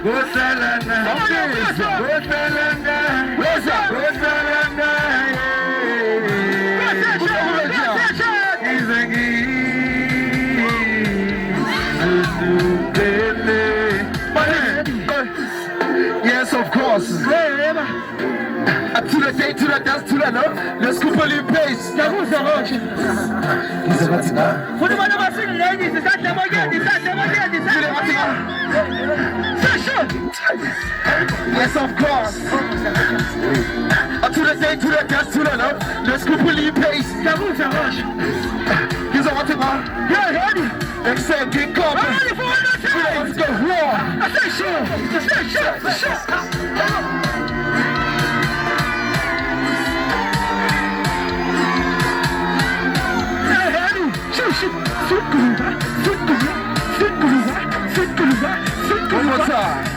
Gosalanga, Gosalanga, Gosalanga, yes, of course. To the day, to the dance, to the love. Let's go for the pace. Yes, of course. To the day, to the dance, to the love. Let's go for the pace. Here's a what to go. Except King Kong. Let's go. One more time.